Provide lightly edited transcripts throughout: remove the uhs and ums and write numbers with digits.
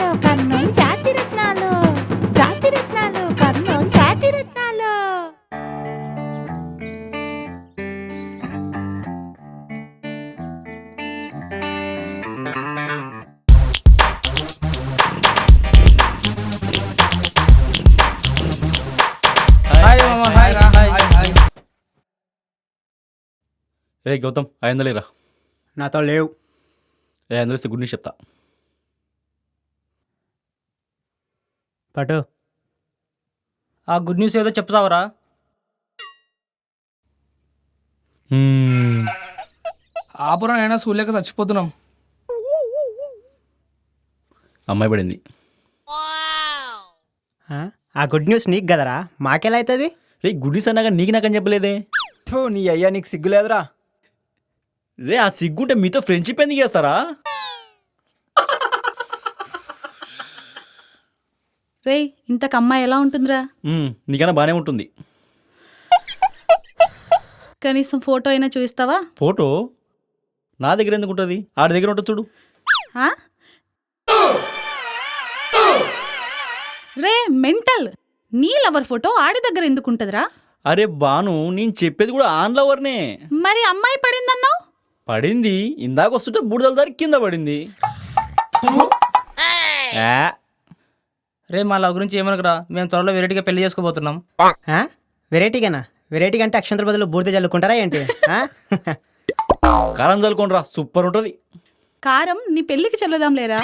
రత్నాలు కర్నూలు జాతి రత్నాలు, జాతి రత్నాలు కర్నూలు జాతి రత్నాలు. ఏ గౌతమ్ 500 లేరా? నాతో లేవు. 500 ఇస్తే గుడ్ న్యూస్ చెప్తా. పటు. ఆ గుడ్ న్యూస్ ఏదో చెప్తావరా? ఆపురం అయినా సూర్యక చచ్చిపోతున్నాం. అమ్మాయి పడింది. ఆ గుడ్ న్యూస్ నీకు కదరా, మాకెలా అవుతుంది? రే గుడ్ న్యూస్ అన్నాక నీకు నాకని చెప్పలేదే. నీ అయ్యా నీకు సిగ్గులేదురా? రే ఆ సిగ్గుంటే మీతో ఫ్రెండ్షిప్ ఎందుకు చేస్తారా? రే ఇంతకు అమ్మాయి ఎలా ఉంటుందిరా? నీకన్నా బాగానే ఉంటుంది. కనీసం ఫోటో అయినా చూపిస్తావా? ఫోటో నా దగ్గర ఎందుకు ఉంటుంది? ఆడి దగ్గర ఉంటుంది చూడు. ఆ? రే మెంటల్, నీ లవర్ ఫోటో ఆడి దగ్గర ఎందుకు ఉంటుందిరా? అరే బాను, నేను చెప్పేది కూడా ఆన్ లవర్నే. మరి అమ్మాయి పడిందన్నావు? పడింది, ఇందాక వస్తుంటే బుడదల దారి కింద పడింది. రే మా లవ్ గురించి ఏమనుకురా, మేము త్వరలో వెరైటీగా పెళ్లి చేసుకోబోతున్నాం. వెరైటీగానా? వెరైటీగా అంటే అక్షంతల బదులు బూడిద చల్లుకుంటారా ఏంటి? కారం చల్లుకోండి రా, సూపర్ ఉంటుంది. కారం నీ పెళ్ళికి చల్లుదాం లేరా?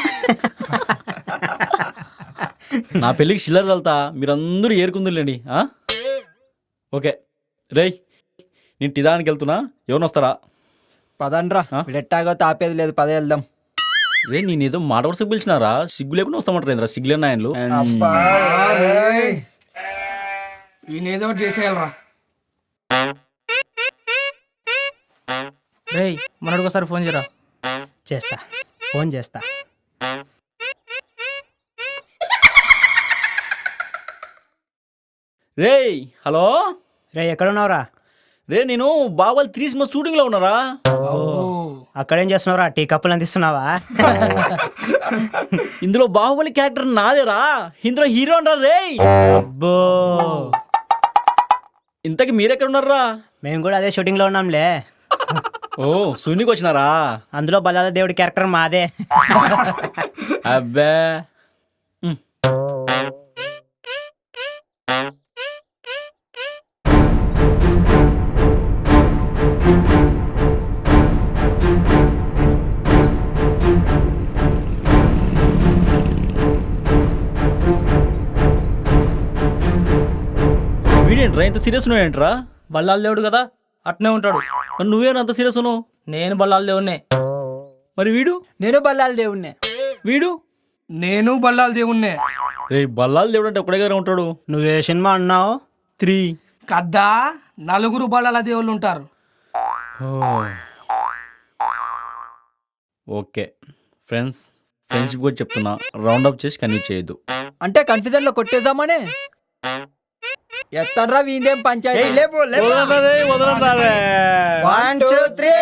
నా పెళ్ళికి చిల్లర చల్లుతా, మీరందరూ ఏరుకుందులేండి. ఓకే రేయ్, నేను టిదానికి వెళ్తున్నా, ఎవరిని వస్తారా? పదండ్రా, ఎట్టాగో తాపేది లేదు, పద వెళ్దాం. రే నేనేదో మాట వరుసకు పిలిచినారా, సిగ్గు లేకుండా వస్తామంటారు ఏంద్రా? సిగ్గులేని ఆయనలు. ఈయనేదో ఒకటి చేసేయాలరా. రే మనోడికి ఒకసారి ఫోన్ చేయరా. చేస్తా, ఫోన్ చేస్తా. రేయ్ హలో. రే ఎక్కడున్నావురా? రే నేను బాహుబలి 3 సినిమా షూటింగ్ లో ఉన్నారా. అక్కడేం చేస్తున్నావురా? టీ కప్పులు అందిస్తున్నావా? ఇందులో బాహుబలి క్యారెక్టర్ నాదేరా, ఇందులో హీరో అంటారా. రేయ్ అబ్బో, ఇంతకి మీరెక్కడ ఉన్నారా? మేము కూడా అదే షూటింగ్ లో ఉన్నాంలే. ఓ షూటింగ్కి వచ్చినారా? అందులో బల్లాల దేవుడి క్యారెక్టర్ మాదే. అబ్బే వీడేంట్రా ఇంత సీరియస్ ఉన్నాయంట్రా? బల్లాల దేవుడు కదా, అట్నే ఉంటాడు. మరి నువ్వేనా అంత సీరియస్ ఉన్నావు? నేను బల్లాల దేవుడినే. మరి వీడు? నేను బల్లాల దేవుణ్ణే. వీడు? నేను బల్లాల దేవుణ్ణే. రే బల్లాల దేవుడు అంటే ఒకడే గారు ఉంటాడు. నువ్వే సినిమా అన్నావు? 3 కద్దా 4 బల్లాల దేవుళ్ళు ఉంటారు. ఓకే ఫ్రెండ్స్, ఫ్రెండ్షిప్ కూడా చెప్తున్నా, రౌండ్ అప్ చేసి కన్విన్స్ చేయొద్దు. అంటే కన్ఫ్యూజన్ లో కొట్టేద్దామనే. ఎత్తనరా వీందేం పంచాయతీ. 1 2 3.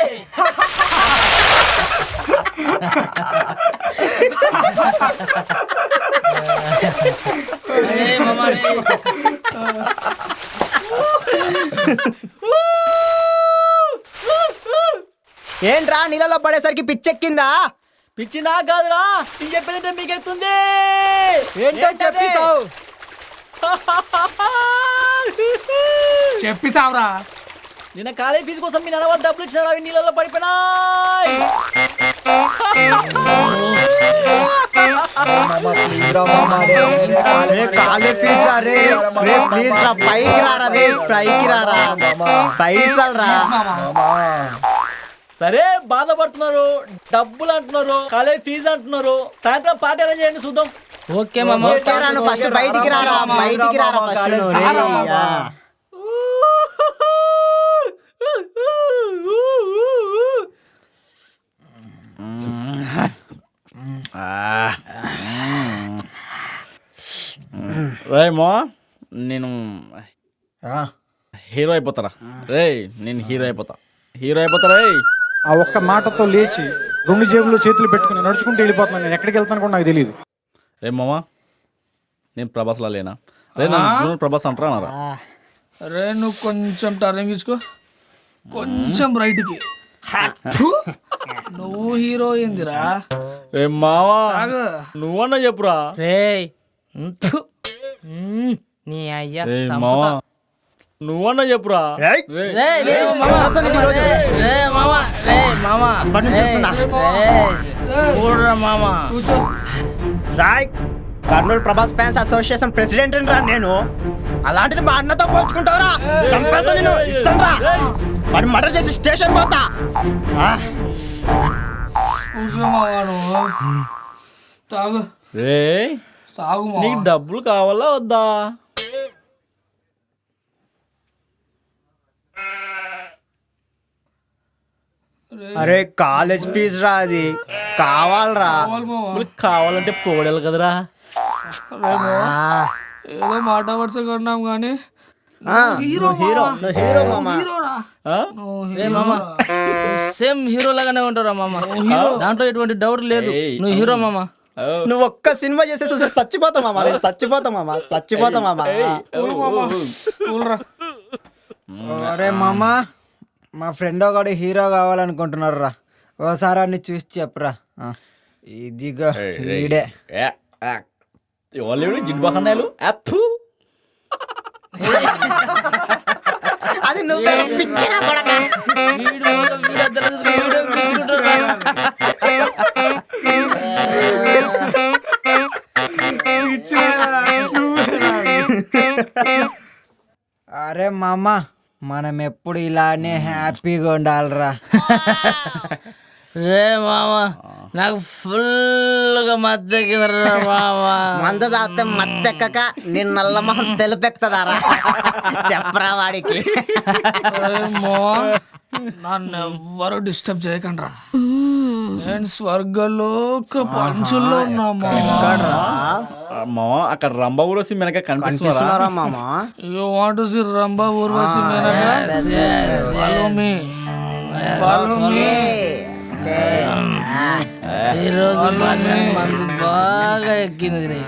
ఏంట్రా నీళ్ళలో పడేసరికి పిచ్చెక్కిందా? పిచ్చి నా కాదురా, నేను చెప్పేదంటే మీకు ఎత్తుంది. ఏంటో చెప్పేసావు. చెప్పి సావరా. నిన్న కాలేజ్ ఫీజు కోసం మీ నాన్న వాళ్ళు డబ్బులు ఇచ్చినారా, అవి నీళ్ళలో పడిపోయినా. సరే బాధపడుతున్నారు, డబ్బులు అంటున్నారు, కాలేజ్ ఫీజు అంటున్నారు, సాయంత్రం పార్టీ అరేంజ్ చేయండి చూద్దాం. ఓకే మామ. ఫస్ట్ బయటికి రారా, బయటికి రారా ఫస్ట్. రేమో నేను హీరో అయిపోతారా? రే నేను హీరో అయిపోతా, హీరో అయిపోతారా? ఆ ఒక్క మాటతో లేచి 2 జేబుల్లో చేతులు పెట్టుకుని నడుచుకుంటూ వెళ్ళిపోతున్నాను. నేను ఎక్కడికి వెళ్తాను కూడా నాకు తెలియదు. రే మామా నేను ప్రభాస్లా లేనా రే నన్ను జూనియర్ ప్రభాస్ అంటారా అన్నారా అరే నువ్వు కొంచెం టర్నింగ్ తీసుకో, కొంచెం రైట్కి. నువ్వు హీరో ఏందిరా? రే మావా ఆగు. నువ్వన్నా చెప్పురా రే నీ అయ్యా రే మావా నువ్వన్నా చెప్పురా రేయ్. రే. రాయ్ Kurnool Prabhas fans association president రా నేను. అలాంటిది మా అన్నతో పోల్చుకుంటావురా? చంపేస్తా నేను. ఇస్తాను రా, వాడిని మర్డర్ చేసి స్టేషన్ పోతా. కూర్చో మావా నువ్వు. తాగు రే తాగు నీకు మావా. డబ్బులు కావాలా వద్దా అరే కాలేజ్ ఫీజు రా, అది కావాలరా. కావాలి మావా. డబ్బులు కావాలంటే పోడేలు కదరా రే మావా, ఏదో మాట వరుస కన్నాం కానీ హీరో హీరో మామ. హీరోరా. ఆ? నువ్వు రే మామ సేమ్ హీరో లాగానే ఉంటారా మామ, దాంట్లో ఎటువంటి డౌట్ లేదు. ఏయ్. నువ్వు హీరో మామ. నువ్వు ఒక్క సినిమా చేసేసి వస్తే చచ్చిపోతా మామ, నేను చచ్చిపోతా మామ, చచ్చిపోతా మామ. కూల్రా. అరే మామ మా ఫ్రెండ్ ఒకడు హీరో కావాలనుకుంటున్నారు రా, ఓసారి అన్ని చూసి చెప్పురా. ఇదిగో వీడే. ఎవరు జిడ్బహన్నాలు అప్పు అది నువ్వే పిచ్చిరా కొడకా. అరే మామ మనం ఎప్పుడు ఇలానే హ్యాపీగా ఉండాలిరా. రే మామ నాకు ఫుల్గా మద్దెక్కిందిరా మామ. మంద తాగితే మత్తెక్కక నేను నల్ల మొహం తెలుపెక్తదారా? చెప్పరా వాడికి. అరే మావా, నన్ను ఎవ్వరు డిస్టర్బ్ చేయకండి రా. నేను స్వర్గంలో ఒక పంచుల్లో ఉన్నా మావా. మామ అక్కడ రంభ ఊరోసి వెనక కనిపిస్తున్నారా కనిపిస్తున్నారా మామ? You want to see Ramba Urvashi Menaka? Follow me. Follow me. ఈరోజు మంది బాగా ఎక్కింది.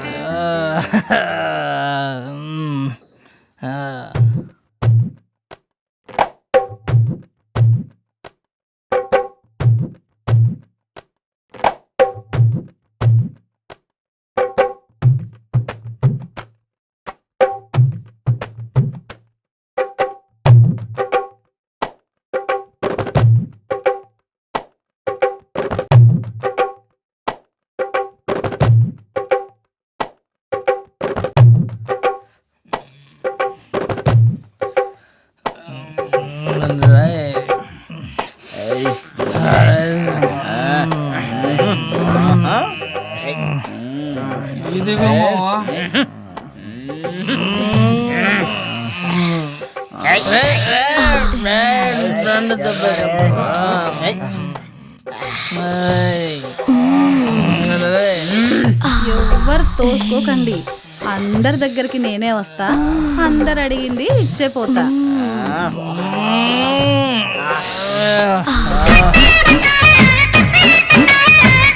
ఇదిగో మావా. ఎవ్వరు తోసుకోకండి, అందరి దగ్గరికి నేనే వస్తా, అందరు అడిగింది ఇచ్చే పోతా.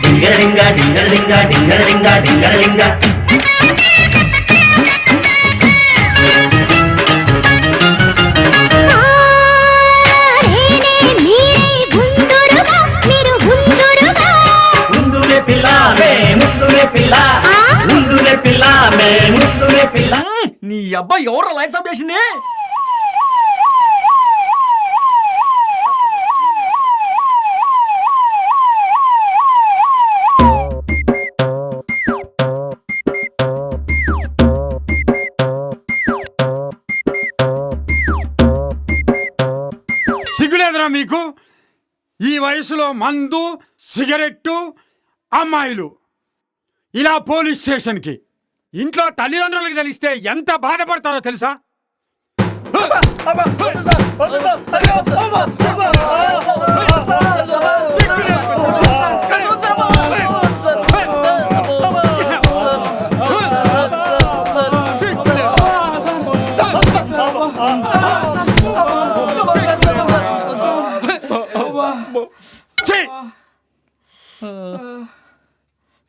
డింగరలింగా డింగరలింగా డింగరలింగా డింగరలింగా ముందులే పిల్ల మే ముందులే పిల్ల ముందులే పిల్ల మే ముందులే పిల్ల. నీ అబ్బాయి ఎవరు లైట్స్ ఆఫ్ చేసింది సిగ్గులేదురా మీకు? ఈ వయసులో మందు సిగరెట్టు అమ్మాయిలు, ఇలా పోలీస్ స్టేషన్కి. ఇంట్లో తల్లిదండ్రులకు తెలిస్తే ఎంత బాధపడతారో తెలుసా?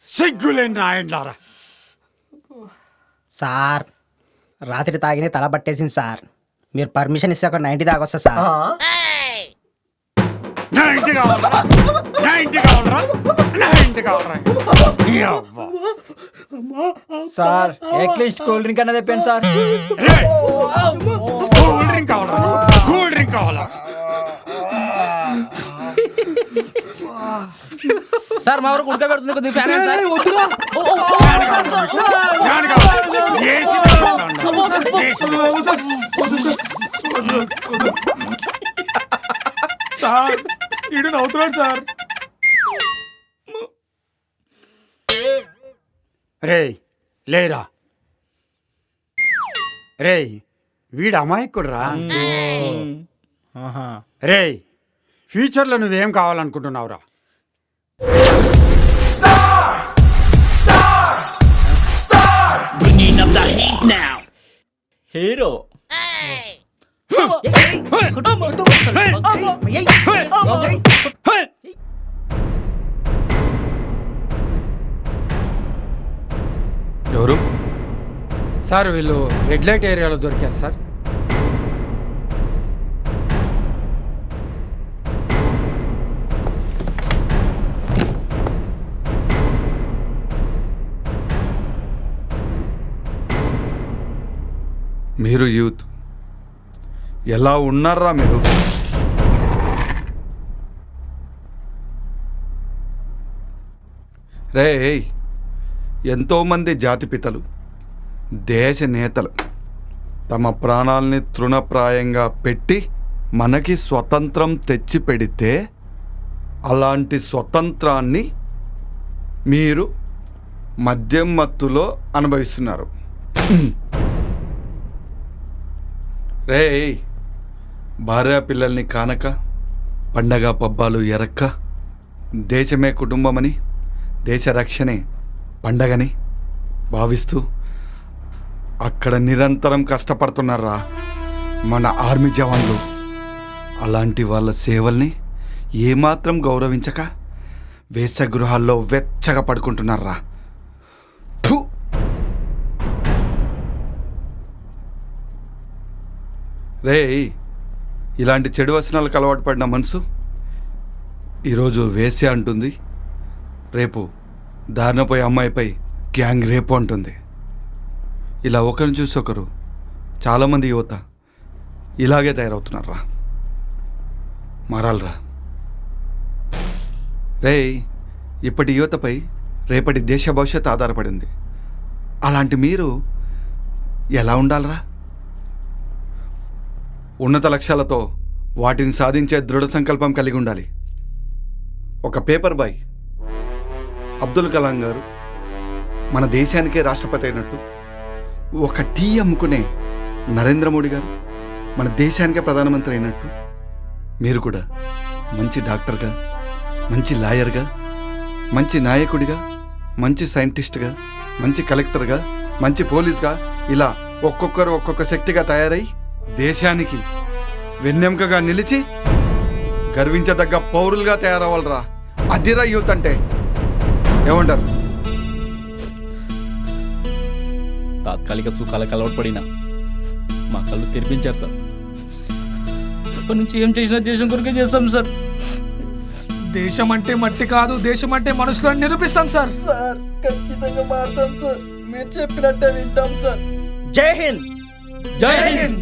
సిగ్గులేని నాయండ్లారా, సార్ రాత్రి తాగింది తల పట్టేసింది సార్. మీరు పర్మిషన్ ఇస్తే ఒక 90 దాకా వస్తా సార్. నా ఇంటి కావాలరా, నా ఇంటి కావాలరా, నా ఇంటి కావాలరా. నీ అవ్వ. సార్ అట్లీస్ట్ కూల్ డ్రింక్ అన్నది చెప్పండి సార్. రేయ్, కూల్ డ్రింక్ కావాలరా, కూల్ డ్రింక్ కావాలా? సార్ మా వరకు ఉడకబెడుతుంది కొద్దిగా ఫ్యాన్ వేయండి సార్. ఫ్యాన్ కావాలా? ఏసీ కావాలా? ఏసీ కావాలా? సార్ ఇడు నవ్వుతున్నాడు సార్. రేయ్ లేరా, రేయ్ వీడు అమాయకుడురా. రేయ్ ఫ్యూచర్లో నువ్వేం కావాలనుకుంటున్నావురా? హీరో. ఎవరు సార్? వీళ్ళు రెడ్ లైట్ ఏరియాలో దొరికారు సార్. మీరు యూత్ ఎలా ఉన్నారా మీరు? రే ఎంతోమంది జాతిపితలు, దేశ నేతలు తమ ప్రాణాలని తృణప్రాయంగా పెట్టి మనకి స్వతంత్రం తెచ్చి పెడితే అలాంటి స్వతంత్రాన్ని మీరు మద్యం మత్తులో అనుభవిస్తున్నారు. రే భార్య పిల్లల్ని కానక, పండగ పబ్బాలు ఎరక్క, దేశమే కుటుంబమని, దేశ రక్షణే పండగని భావిస్తూ అక్కడ నిరంతరం కష్టపడుతున్నారా మన ఆర్మీ జవాన్లు. అలాంటి వాళ్ళ సేవల్ని ఏమాత్రం గౌరవించక వేసగృహాల్లో వెచ్చగా పడుకుంటున్నారా. రే ఇలాంటి చెడు వ్యసనాలకు అలవాటు పడిన మనసు ఈరోజు వేసే అంటుంది, రేపు దారిన పోయే అమ్మాయిపై గ్యాంగ్ రేపు అంటుంది. ఇలా ఒకరిని చూసి ఒకరు చాలామంది యువత ఇలాగే తయారవుతున్నారా. మారాలరా. రే ఇప్పటి యువతపై రేపటి దేశ భవిష్యత్తు ఆధారపడింది. అలాంటి మీరు ఎలా ఉండాలరా? ఉన్నత లక్ష్యాలతో వాటిని సాధించే దృఢ సంకల్పం కలిగి ఉండాలి. ఒక పేపర్ బాయ్ అబ్దుల్ కలాం గారు మన దేశానికే రాష్ట్రపతి అయినట్టు, ఒక టీ అమ్ముకునే నరేంద్ర మోడీ గారు మన దేశానికే ప్రధానమంత్రి అయినట్టు, మీరు కూడా మంచి డాక్టర్గా, మంచి లాయర్గా, మంచి నాయకుడిగా, మంచి సైంటిస్ట్గా, మంచి కలెక్టర్గా, మంచి పోలీస్గా ఇలా ఒక్కొక్కరు ఒక్కొక్క శక్తిగా తయారై దేశానికి వెన్నెముకగా నిలిచి గర్వించదగ్గ పౌరులుగా తయారవ్వాలరా. అదిరా యూత్ అంటే. ఏమంటారు? తాత్కాలిక సుఖాలకు అలవాటు పడిన మా కళ్ళు తెరిపించారు సార్. ఇప్పటి నుంచి ఏం చేసినా దేశం కొరకే చేస్తాం సార్. దేశం అంటే మట్టి కాదు, దేశం అంటే మనుషులను నిరూపిస్తాం సార్. సార్ ఖచ్చితంగా మారుతాం సార్. మీరు చెప్పినట్టే వింటాం సార్. జై హింద్. జై హింద్.